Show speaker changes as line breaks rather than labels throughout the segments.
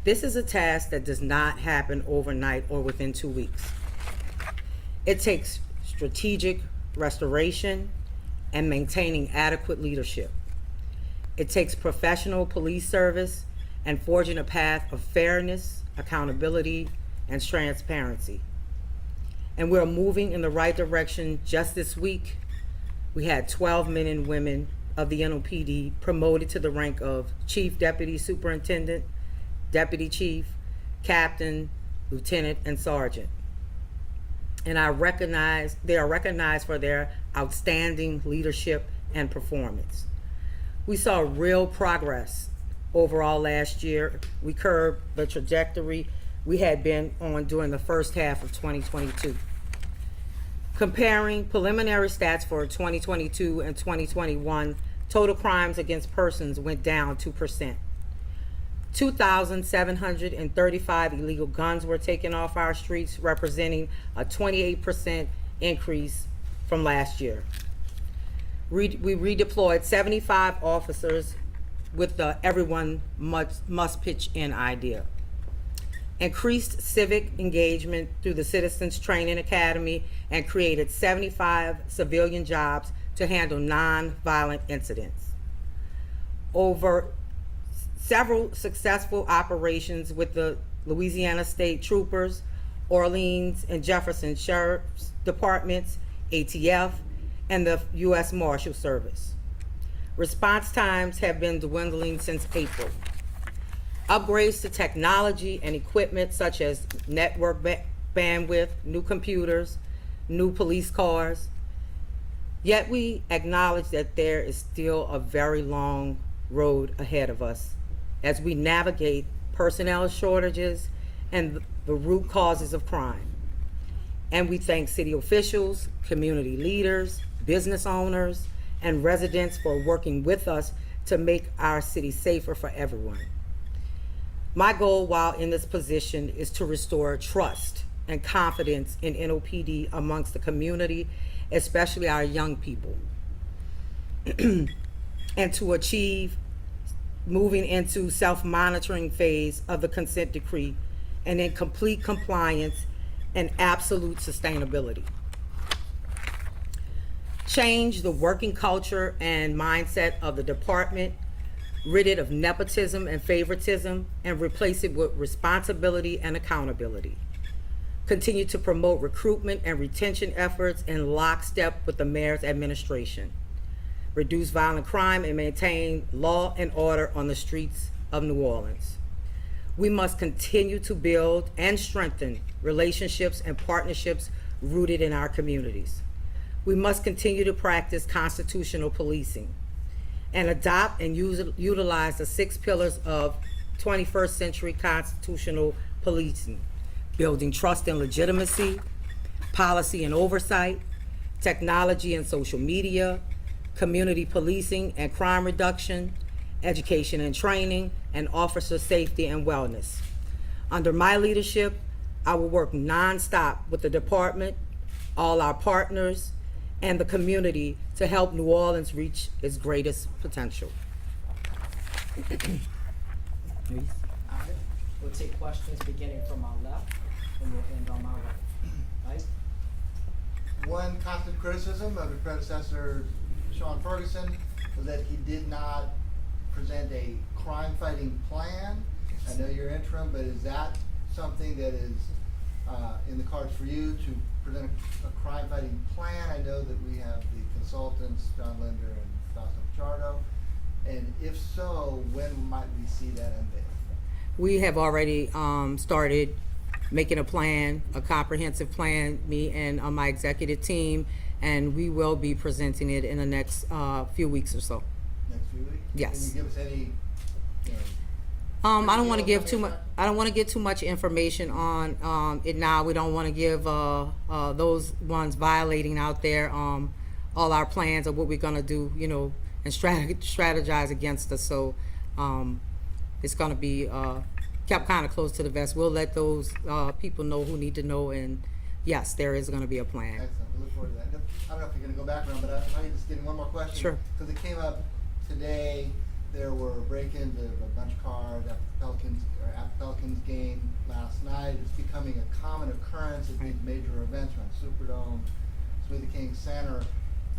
This is a task that does not happen overnight or within 2 weeks. It takes strategic restoration and maintaining adequate leadership. It takes professional police service and forging a path of fairness, accountability, and transparency. And we're moving in the right direction. Just this week, we had 12 men and women of the NOPD promoted to the rank of Chief Deputy Superintendent, Deputy Chief, Captain, Lieutenant, and Sergeant. And they are recognized for their outstanding leadership and performance. We saw real progress overall last year. We curbed the trajectory we had been on during the first half of 2022. Comparing preliminary stats for 2022 and 2021, total crimes against persons went down 2%. 2,735 illegal guns were taken off our streets, representing a 28% increase from last year. We redeployed 75 officers with the everyone must pitch in idea. Increased civic engagement through the Citizens Training Academy and created 75 civilian jobs to handle non-violent incidents. Over several successful operations with the Louisiana State Troopers, Orleans and Jefferson Sheriff's Departments, ATF, and the U.S. Marshal Service. Response times have been dwindling since April. Upgrades to technology and equipment such as network bandwidth, new computers, new police cars. Yet we acknowledge that there is still a very long road ahead of us as we navigate personnel shortages and the root causes of crime. And we thank city officials, community leaders, business owners, and residents for working with us to make our city safer for everyone. My goal while in this position is to restore trust and confidence in NOPD amongst the community, especially our young people, and to achieve moving into self-monitoring phase of the consent decree and in complete compliance and absolute sustainability. Change the working culture and mindset of the department, rid it of nepotism and favoritism, and replace it with responsibility and accountability. Continue to promote recruitment and retention efforts in lockstep with the mayor's administration. Reduce violent crime and maintain law and order on the streets of New Orleans. We must continue to build and strengthen relationships and partnerships rooted in our communities. We must continue to practice constitutional policing and adopt and utilize the 6 pillars of 21st century constitutional policing: building trust and legitimacy, policy and oversight, technology and social media, community policing and crime reduction, education and training, and officer safety and wellness. Under my leadership, I will work nonstop with the department, all our partners, and the community to help New Orleans reach its greatest potential.
All right. We'll take questions beginning from our left, and we'll end on my right. Right?
One constant criticism of his predecessor, Sean Ferguson, was that he did not present a crime-fighting plan. I know you're interim, but is that something that is in the cards for you to present a crime-fighting plan? I know that we have the consultants, John Linder and Fausto Pichardo, and if so, when might we see that unveiled?
We have already started making a plan, a comprehensive plan, me and my executive team, and we will be presenting it in the next few weeks or so.
Next few weeks?
Yes.
Can you give us any,
I don't want to give too much. I don't want to get too much information on it now. We don't want to give those ones violating out there all our plans of what we're gonna do, and strategize against us. So it's gonna be kept kind of close to the vest. We'll let those people know who need to know, and yes, there is gonna be a plan.
excellent, we look forward to that. I don't know if you're gonna go back around, but I'm just getting one more question.
Sure.
Because it came up today, there were break-ins of a bunch of cars at Pelican game last night. It's becoming a common occurrence at these major events around Superdome, Smoothie King Center,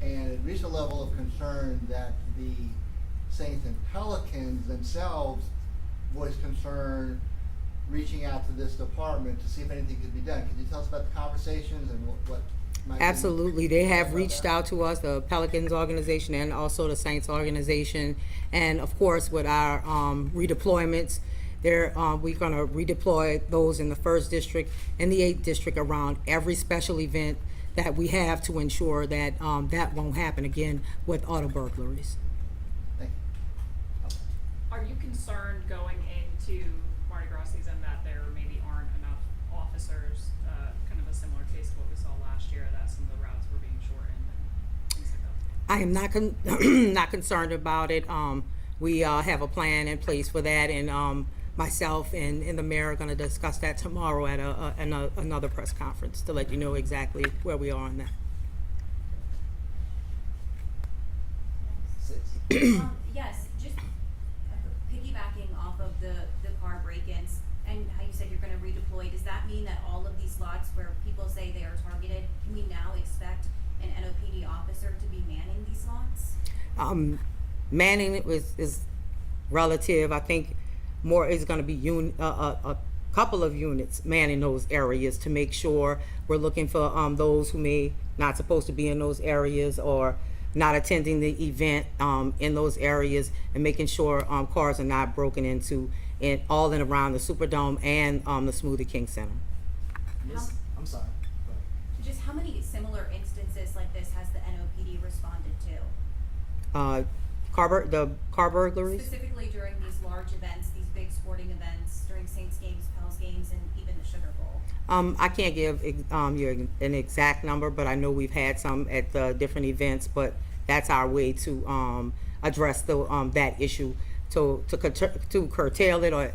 and it reached a level of concern that the Saints and Pelicans themselves voiced concern, reaching out to this department to see if anything could be done. Could you tell us about the conversations and what might be?
Absolutely. They have
about
reached
that?
out to us, the Pelicans organization and also the Saints organization. And of course, with our redeployments, we're going to redeploy those in the 1st District and the 8th District around every special event that we have to ensure that that won't happen again with auto burglaries.
Thank you.
Are you concerned going into Mardi Gras season that there maybe aren't enough officers, kind of a similar case of what we saw last year, that some of the routes were being shortened and things like that?
I am not concerned about it. We have a plan in place for that, and myself and the mayor are going to discuss that tomorrow at another press conference to let you know exactly where we are on that.
Yes, just piggybacking off of the car break-ins and how you said you're gonna redeploy, does that mean that all of these slots where people say they are targeted, can we now expect an NOPD officer to be manning these slots?
Manning is relative. I think more is going to be a couple of units manning those areas to make sure we're looking for those who may not supposed to be in those areas or not attending the event in those areas, and making sure cars are not broken into all in around the Superdome and the Smoothie King Center.
Miss, I'm sorry. Go ahead.
Just how many similar instances like this has the NOPD responded to?
The car burglaries.
Specifically during these large events, these big sporting events, during Saints games, Pels games, and even the Sugar Bowl?
I can't give you an exact number, but I know we've had some at different events. But that's our way to address that issue, to curtail it or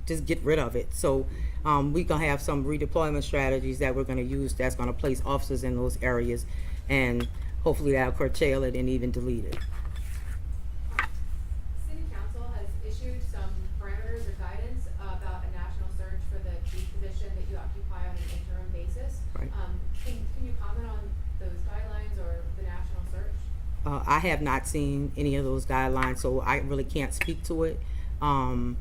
just get rid of it. So we're gonna have some redeployment strategies that we're gonna use. That's gonna place officers in those areas, and hopefully that'll curtail it and even delete it.
City Council has issued some parameters or guidance about a national search for the chief position that you occupy on an interim basis.
Right.
Can you comment on those guidelines or the national search?
I have not seen any of those guidelines, so I really can't speak to it. And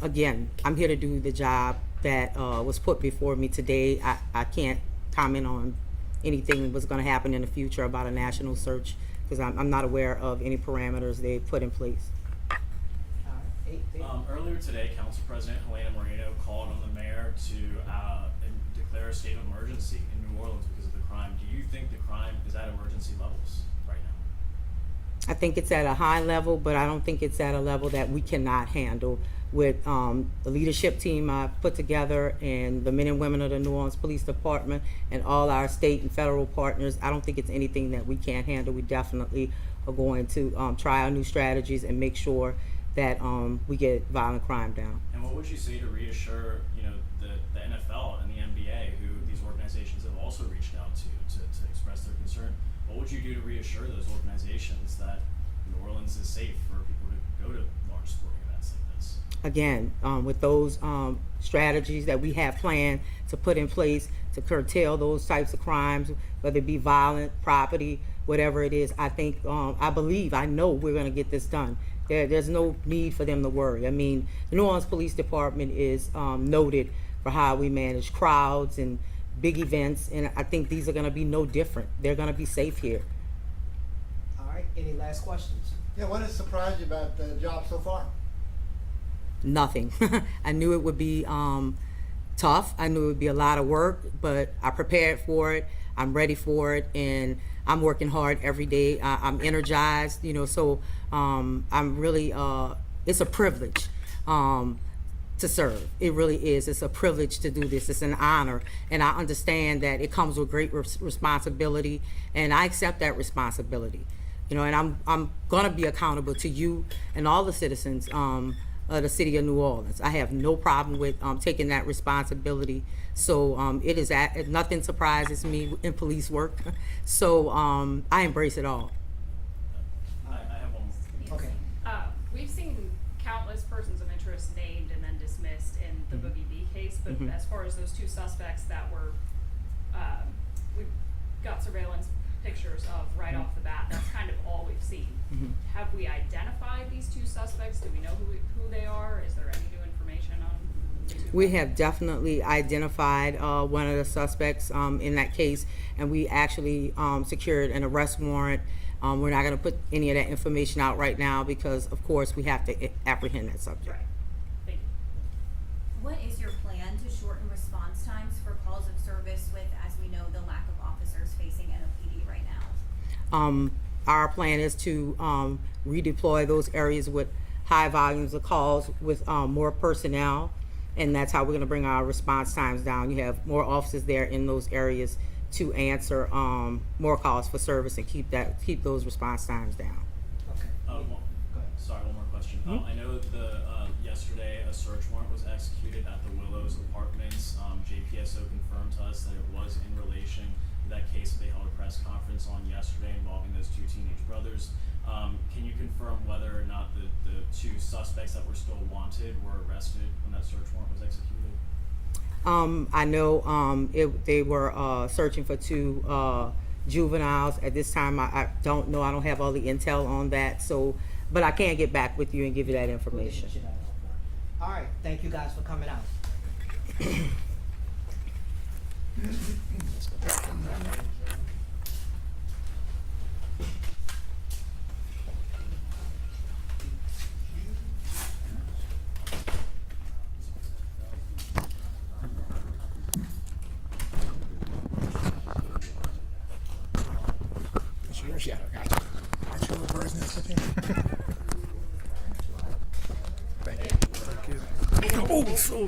again, I'm here to do the job that was put before me today. I can't comment on anything that's going to happen in the future about a national search, because I'm not aware of any parameters they put in place.
All right. Eight.
Earlier today, Council President Helena Moreno called on the mayor to declare a state of emergency in New Orleans because of the crime. Do you think the crime is at emergency levels right now?
I think it's at a high level, but I don't think it's at a level that we cannot handle with the leadership team I've put together and the men and women of the New Orleans Police Department and all our state and federal partners. I don't think it's anything that we can't handle. We definitely are going to try our new strategies and make sure that we get violent crime down.
And what would you say to reassure, the NFL and the NBA, who these organizations have also reached out to express their concern? What would you do to reassure those organizations that New Orleans is safe for people to go to large sporting events like this?
Again, with those strategies that we have planned to put in place to curtail those types of crimes, whether it be violent, property, whatever it is, I think, I know we're going to get this done. There's no need for them to worry. I mean, the New Orleans Police Department is noted for how we manage crowds and big events, and I think these are going to be no different. They're going to be safe here.
All right. Any last questions?
Yeah, what has surprised you about the job so far?
Nothing. I knew it would be tough. I knew it would be a lot of work, but I prepared for it. I'm ready for it, and I'm working hard every day. I'm energized, so I'm really, it's a privilege to serve. It really is. It's a privilege to do this. It's an honor, and I understand that it comes with great responsibility, and I accept that responsibility. And I'm gonna be accountable to you and all the citizens of the city of New Orleans. I have no problem with taking that responsibility. So it is nothing surprises me in police work. So I embrace it all.
I have one more.
Okay.
We've seen countless persons of interest just named and then dismissed in the Boogie B case, but
Mhm.
as far as those two suspects that were, we got surveillance pictures of right off the bat, that's kind of all we've seen.
Mhm.
Have we identified these two suspects? Do we know who they are? Is there any new information on the two?
We have definitely identified one of the suspects in that case, and we actually secured an arrest warrant. We're not going to put any of that information out right now because, of course, we have to apprehend that subject.
Right, thank you.
What is your plan to shorten response times for calls of service with, as we know, the lack of officers facing NOPD right now?
Our plan is to redeploy those areas with high volumes of calls with more personnel, and that's how we're going to bring our response times down. You have more officers there in those areas to answer more calls for service and keep those response times down.
Okay.
One,
Go ahead.
sorry, one more question.
Mhm.
I know yesterday a search warrant was executed at the Willows Apartments. JPSO confirmed to us that it was in relation to that case. They held a press conference on yesterday involving those two teenage brothers. Can you confirm whether or not the two suspects that were still wanted were arrested when that search warrant was executed?
I know they were searching for two juveniles. At this time, I don't know. I don't have all the intel on that. So, but I can get back with you and give you that
We'll get
information.
the shit out of it. All right, thank you guys for coming out.
That's yours? Yeah, I got you. That's your little bird's nest up here. Thank you. Thank you. Oh, so